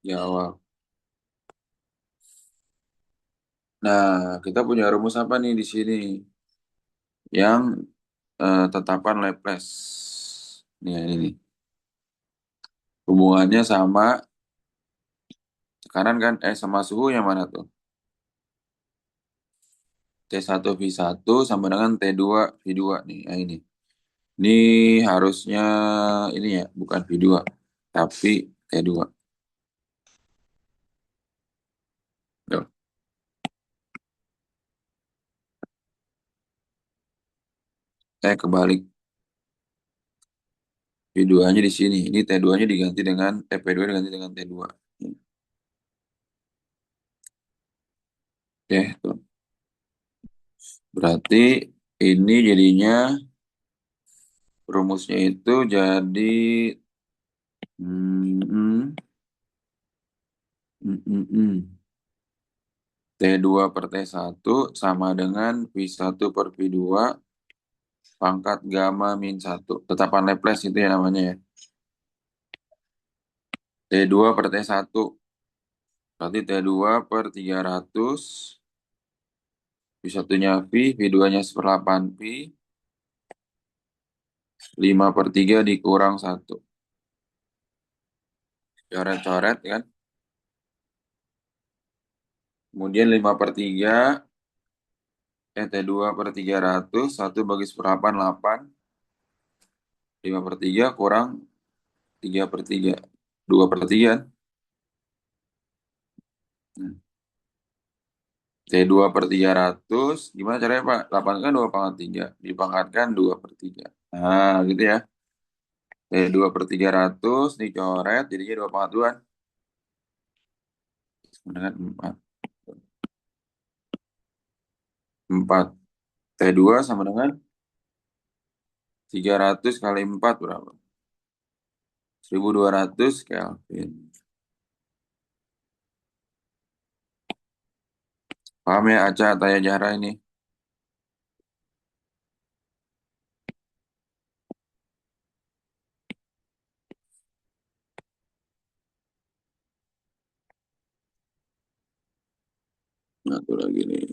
Jawab. Nah, kita punya rumus apa nih di sini? Yang tetapan Laplace. Ini nih. Hubungannya sama tekanan kan? Sama suhu yang mana tuh? T1 V1 sama dengan T2 V2 nih. Nah, ini. Ini harusnya ini ya, bukan V2, tapi T2. Tuh. Kebalik. V2-nya di sini. Ini T2-nya diganti dengan P2 diganti dengan T2. Oke, tuh. Berarti ini jadinya rumusnya itu jadi hmm, hmm, hmm, hmm, hmm. T2 per T1 sama dengan V1 per V2 pangkat gamma min 1. Tetapan Laplace itu ya namanya ya. T2 per T1. Berarti T2 per 300. V1-nya V, V2-nya 1/8 V. 5/3 dikurang 1. Coret-coret kan. Kemudian 5/3. T2 per 300. 1 bagi 1/8, 8. 5/3 kurang 3/3. 2/3 kan. Hmm. T2 per 300. Gimana caranya Pak? 8 kan 2/3. Dipangkatkan 2/3. Nah gitu ya. T2 per 300 dicoret. Jadinya 2/2 kan. Dengan 4. 4. T2 sama dengan 300 kali 4 berapa? 1200 Kelvin. Paham ya Aca, Taya Jahra ini? Satu lagi nih.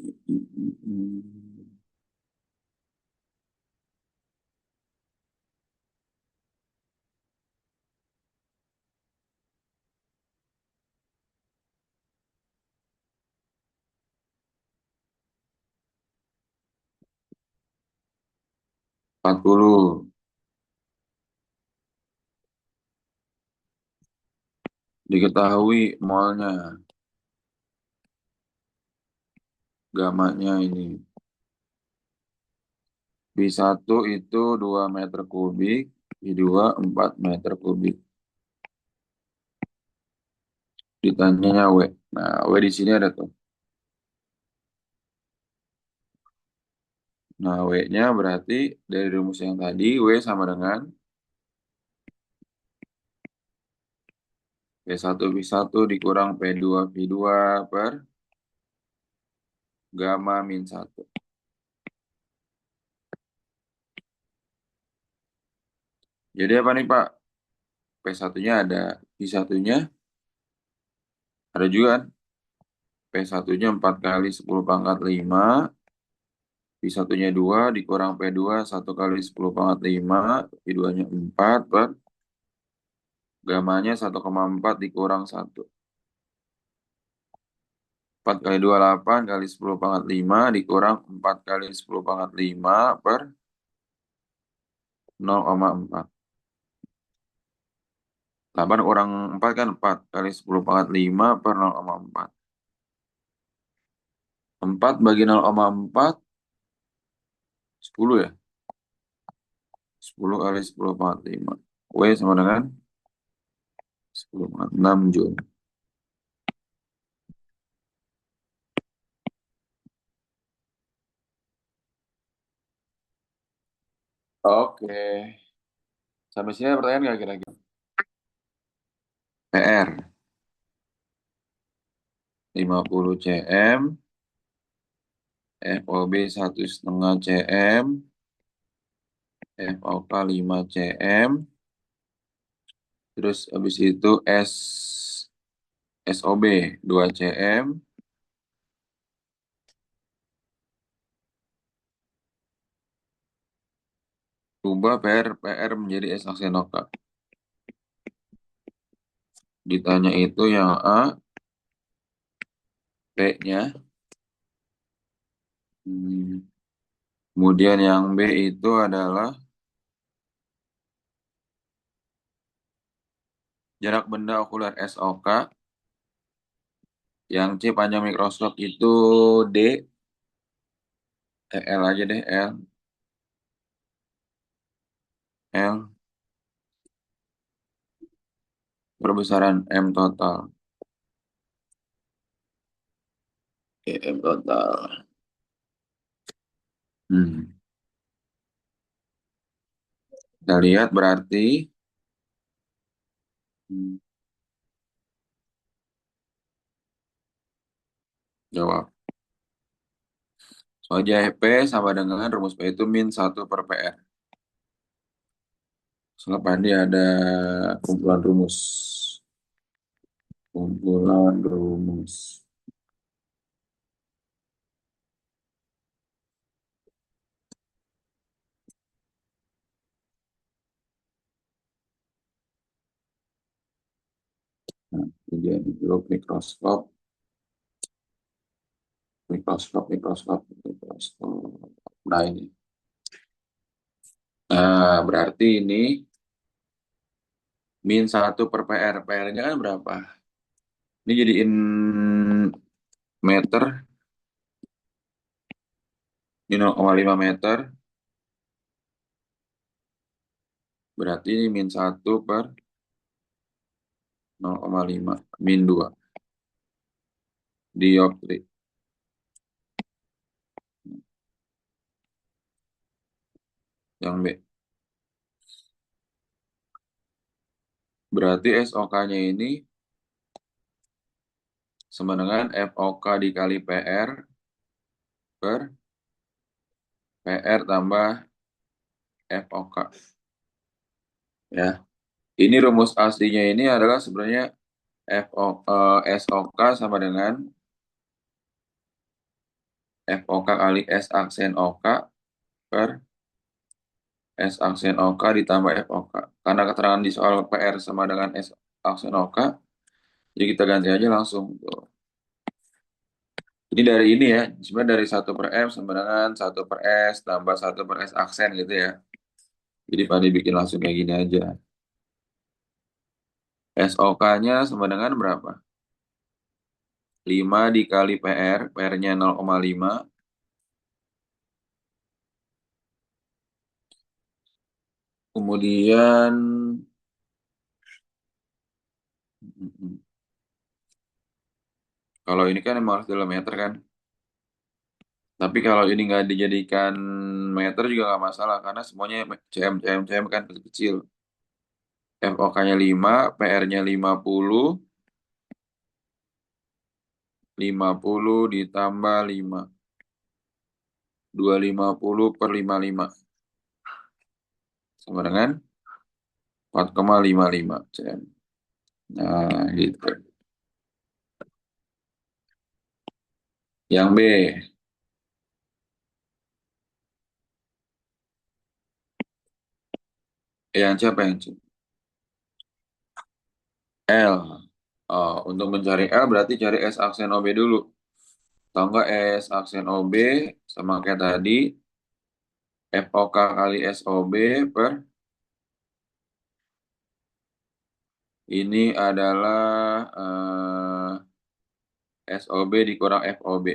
40. Diketahui molnya, gamanya ini. B1 itu 2 meter kubik, B2 4 meter kubik. Ditanyanya W. Nah, W di sini ada tuh. Nah, W-nya berarti dari rumus yang tadi, W sama dengan P1 dikurang P2 V2 per gamma min 1. Jadi apa nih Pak? P1-nya ada, V1-nya ada juga kan? P1-nya 4 kali 10 pangkat 5, V1-nya 2 dikurang P2 1 kali 10 pangkat 5, V2-nya 4 per gamanya 1,4 dikurang 1. 4 kali 2 8 kali 10 pangkat 5 dikurang 4 kali 10 pangkat 5 per 0,4. 8 kurang 4 kan 4 kali 10 pangkat 5 per 0,4. 4 bagi 0,4, 10 ya? 10 kali 10 pangkat 5. W sama dengan 10 pangkat 6 Joule. Oke. Sampai sini ada pertanyaan nggak kira-kira? PR 50 cm, FOB 1,5 cm, FOK 5 cm, terus habis itu SOB 2 cm, rubah PR menjadi S Aksenoka. Ditanya itu yang A, P-nya. Kemudian yang B itu adalah jarak benda okuler SOK. Yang C panjang mikroskop itu D. L aja deh, L. L. Perbesaran M total. Oke, M total. Hmm. Kita lihat berarti hmm, jawab. Soalnya P sama dengan rumus P itu min 1 per PR. Selepas ini ada kumpulan rumus. Kumpulan rumus. Nah, jadi grup mikroskop, mikroskop. Nah ini. Nah, berarti ini min 1 per PR. PR-nya kan berapa? Ini jadiin meter, ini 0,5 meter. Berarti ini min 1 per 0,5. Min 2. Dioptri. Yang B. Berarti SOK-nya ini sama dengan FOK dikali PR per PR tambah FOK. Ya, ini rumus aslinya ini adalah sebenarnya SOK sama dengan FOK kali S aksen OK per S aksen OK ditambah FOK. Karena keterangan di soal PR sama dengan S aksen OK, jadi kita ganti aja langsung. Tuh. Ini dari ini ya, sebenarnya dari 1/M sama dengan 1/S tambah 1/S aksen gitu ya. Jadi Pak bikin langsung kayak gini aja. SOK-nya sama dengan berapa? 5 dikali PR, PR-nya 0,5. Kemudian, kalau ini kan emang harus dalam meter kan. Tapi kalau ini nggak dijadikan meter juga nggak masalah, karena semuanya cm kan kecil. FOK-nya 5, PR-nya 50 ditambah 5. 250 per 55. Sama dengan 4,55 cm. Nah, gitu. Yang B, yang siapa yang C? L. Oh, untuk mencari L berarti cari S aksen OB dulu. Atau enggak S aksen OB sama kayak tadi, FOK kali SOB per ini adalah SOB dikurang FOB.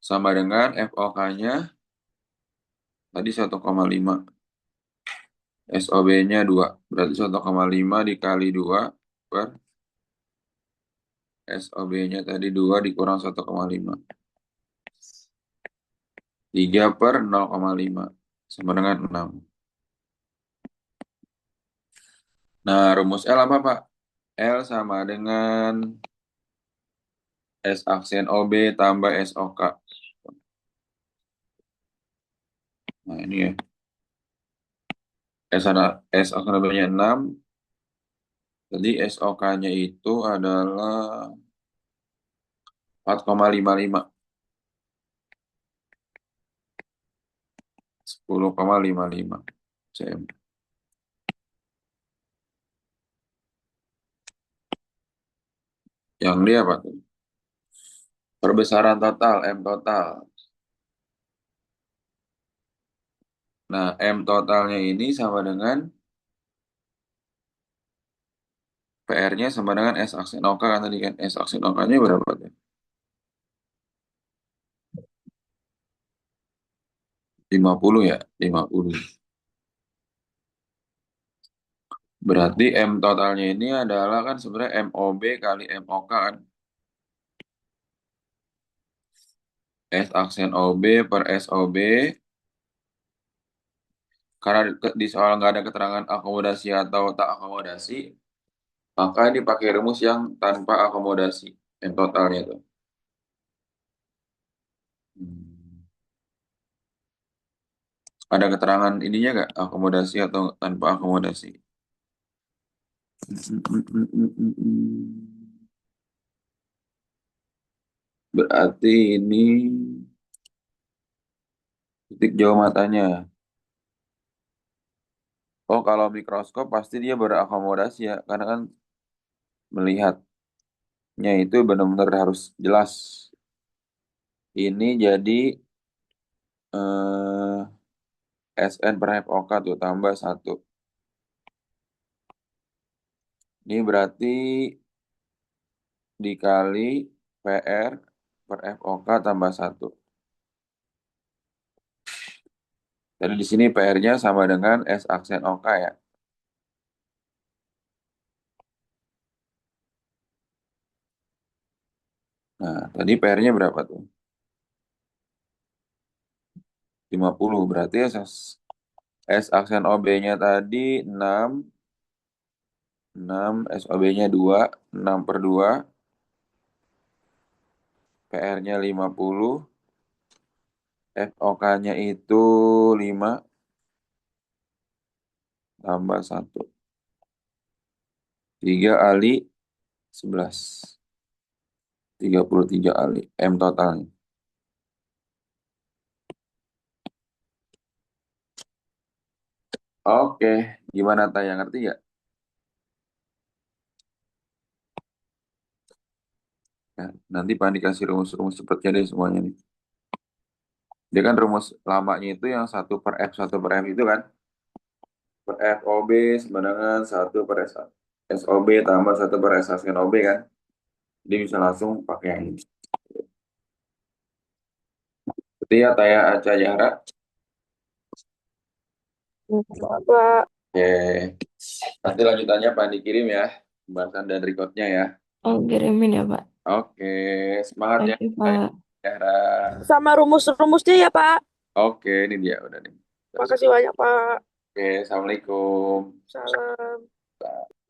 Sama dengan FOK-nya tadi 1,5. SOB-nya 2. Berarti 1,5 dikali 2 per SOB-nya tadi 2 dikurang 1,5. 3 per 0,5. Sama dengan 6. Nah, rumus L apa, Pak? L sama dengan S aksen OB tambah SOK. Nah, ini ya. S aksen OB-nya 6. Jadi SOK-nya itu adalah 4,55. 10,55 cm. Yang dia apa tuh? Perbesaran total, M total. Nah, M totalnya ini sama dengan PR-nya sama dengan S aksen OK kan tadi kan. S aksen OK-nya berapa tuh? 50 ya, 50. Berarti M totalnya ini adalah kan sebenarnya MOB kali MOK kan. S aksen OB per SOB. Karena di soal nggak ada keterangan akomodasi atau tak akomodasi, maka dipakai rumus yang tanpa akomodasi. M totalnya itu. Hmm. Ada keterangan ininya nggak? Akomodasi atau tanpa akomodasi? Berarti ini titik jauh matanya. Oh, kalau mikroskop pasti dia berakomodasi ya, karena kan melihatnya itu benar-benar harus jelas. Ini jadi eh, SN per FOK tuh tambah 1. Ini berarti dikali PR per FOK tambah 1. Jadi di sini PR-nya sama dengan S aksen OK ya. Nah, tadi PR-nya berapa tuh? 50. Berarti S aksen OB-nya tadi 6. 6, SOB-nya 2. 6/2. PR-nya 50. FOK-nya itu 5 tambah 1. 3 kali 11. 33 kali. M totalnya. Oke, gimana Taya, ngerti ya? Ya, nanti Pak dikasih rumus-rumus cepatnya deh semuanya nih. Dia kan rumus lamanya itu yang 1/F itu kan. Per FOB sama dengan 1/SOB tambah 1/S aksen OB kan. Dia bisa langsung pakai yang ini. Berarti ya Taya Aca Yara. Pak. Oke, nanti lanjutannya Pak dikirim ya. Pembahasan dan recordnya ya. Oh, kirimin ya, Pak. Oke, semangat ya Oke, Taya Pak. Yara. Sama rumus-rumusnya ya, Pak. Oke, ini dia udah nih. Makasih banyak, Pak. Oke, Assalamualaikum. Salam.